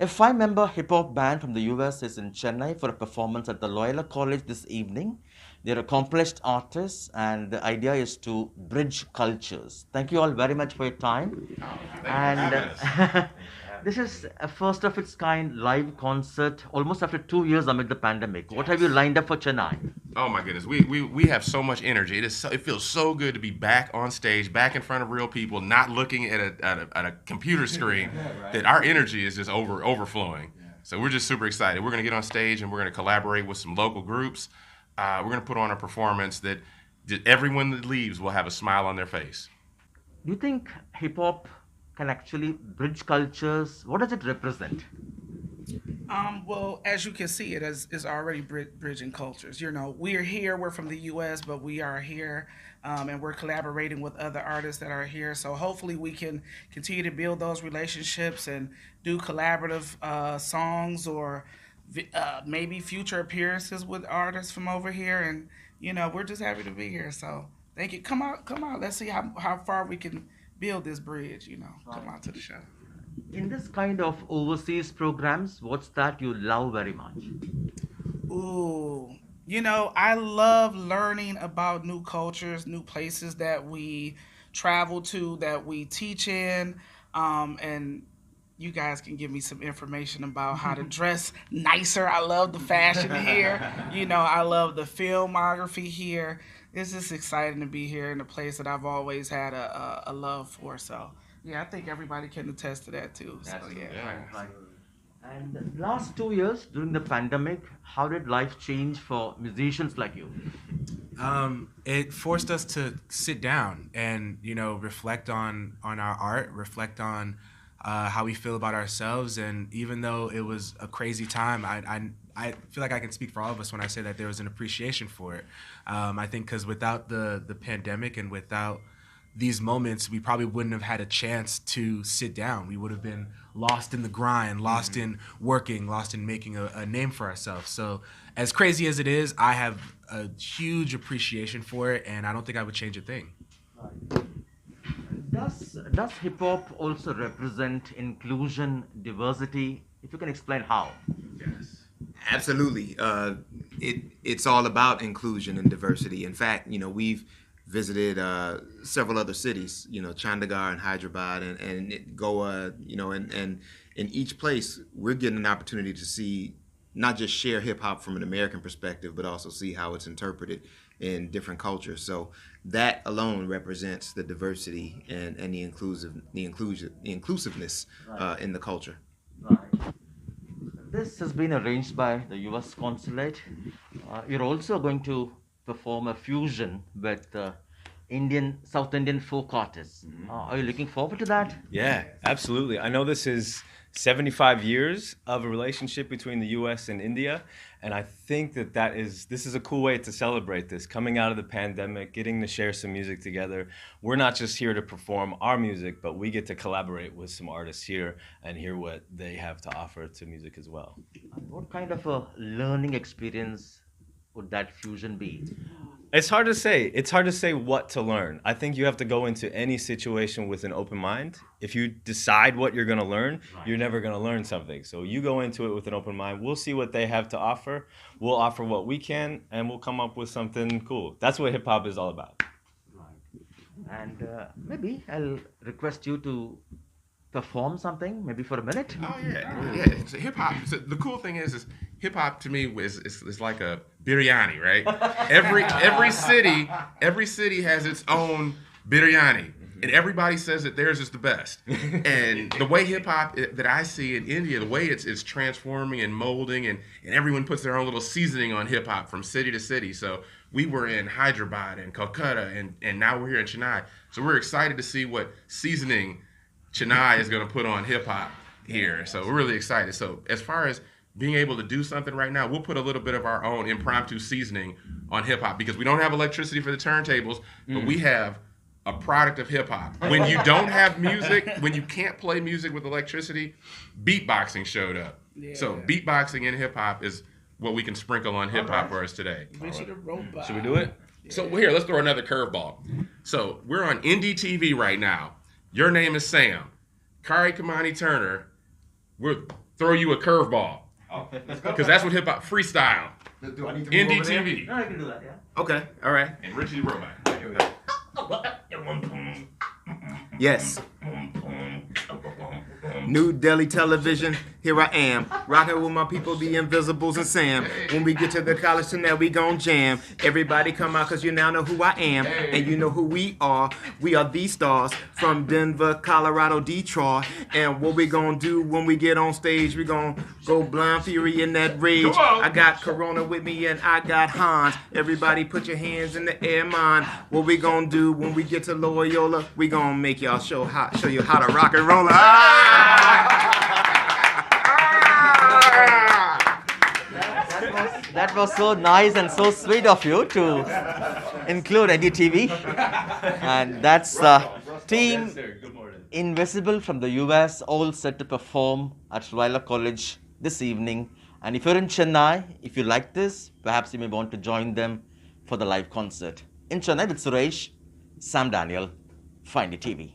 A five-member hip-hop band from the US is in Chennai for a performance at the Loyola College this evening. They're accomplished artists, and the idea is to bridge cultures. Thank you all very much for your time. Thank you for And having us. this is a first of its kind live concert, almost after 2 years amid the pandemic. What have you lined up for Chennai? Oh my goodness, we have so much energy. It feels so good to be back on stage, back in front of real people, not looking at a computer screen. That our energy is just overflowing. So we're just super excited. We're gonna get on stage and we're gonna collaborate with some local groups. We're gonna put on a performance that everyone that leaves will have a smile on their face. Do you think hip-hop can actually bridge cultures? What does it represent? Well, as you can see, it is already bridging cultures. You know, we are here. We're from the U.S., but we are here, and we're collaborating with other artists that are here. So hopefully, we can continue to build those relationships and do collaborative songs or maybe future appearances with artists from over here. And we're just happy to be here. So thank you. Come out, come out. Let's see how far we can build this bridge. Come out to the show. In this kind of overseas programs, what's that you love very much? Ooh, I love learning about new cultures, new places that we travel to, that we teach in, and you guys can give me some information about how to dress nicer. I love the fashion here. I love the filmography here. It's just exciting to be here in a place that I've always had a love for. So, yeah, I think everybody can attest to that too. So, Absolutely. yeah. Yeah. Right. And the last 2 years during the pandemic, how did life change for musicians like you? It forced us to sit down and reflect on our art, reflect on how we feel about ourselves. And even though it was a crazy time, I feel like I can speak for all of us when I say that there was an appreciation for it. I think because without the pandemic and without these moments, we probably wouldn't have had a chance to sit down. We would have been lost in the grind, lost in working, lost in making a name for ourselves. So as crazy as it is, I have a huge appreciation for it, and I don't think I would change a thing. Does hip hop also represent inclusion, diversity? If you can explain how. Yes. Absolutely. It's all about inclusion and diversity. In fact, we've visited several other cities, Chandigarh and Hyderabad and Goa, and in each place, we're getting an opportunity to see, not just share hip hop from an American perspective, but also see how it's interpreted in different cultures. So that alone represents the diversity and the inclusiveness in the culture. Right. This has been arranged by the US Consulate. You're also going to perform a fusion with South Indian folk artists. Are you looking forward to that? Yeah, absolutely. I know this is 75 years of a relationship between the US and India, and I think this is a cool way to celebrate this. Coming out of the pandemic, getting to share some music together. We're not just here to perform our music, but we get to collaborate with some artists here and hear what they have to offer to music as well. What kind of a learning experience would that fusion be? It's hard to say. It's hard to say what to learn. I think you have to go into any situation with an open mind. If you decide what you're going to learn, you're never going to learn something. So you go into it with an open mind. We'll see what they have to offer. We'll offer what we can, and we'll come up with something cool. That's what hip hop is all about. Right. And maybe I'll request you to perform something, maybe for a minute. Oh yeah, yeah. So hip hop. So the cool thing is hip hop to me is like a biryani, right? Every city has its own biryani, and everybody says that theirs is the best. And the way hip hop that I see in India, the way it's transforming and molding, and everyone puts their own little seasoning on hip hop from city to city. So we were in Hyderabad and Calcutta, and now we're here in Chennai. So we're excited to see what seasoning Chennai is going to put on hip hop here. So we're really excited. So as far as being able to do something right now, we'll put a little bit of our own impromptu seasoning on hip hop because we don't have electricity for the turntables, but we have a product of hip hop. When you don't have music, when you can't play music with electricity, beatboxing showed up. Yeah. So beatboxing in hip hop is what we can sprinkle on hip hop for us today. Richard the Robot. Should we do it? So here, let's throw another curveball. So we're on NDTV right now. Your name is Sam. Kari Kamani Turner we'll throw you a curveball. Oh, let's go. Because that's what hip-hop freestyle. Do I need to move over there? NDTV. No, I can do that, yeah. Okay, all right. And Richie the Robot. Here we go. Yes. New Delhi television, here I am, rocking with my people, the Invisibles and Sam. When we get to the college tonight, we gon' jam. Everybody come out, cause you now know who I am, and you know who we are. We are the stars from Denver, Colorado, Detroit. And what we gon' do when we get on stage, we gon' go blind fury in that rage. Come on. I got Corona with me and I got Hans. Everybody put your hands in the air, man. What we gon' do when we get to Loyola, we gon' make y'all show you how to rock and roll. That was so nice and so sweet of you to include NDTV. And that's the team Good morning. Invisible from the US, all set to perform at Loyola College this evening. And if you're in Chennai, if you like this, perhaps you may want to join them for the live concert. In Chennai with Suresh, Sam Daniel, Find It TV.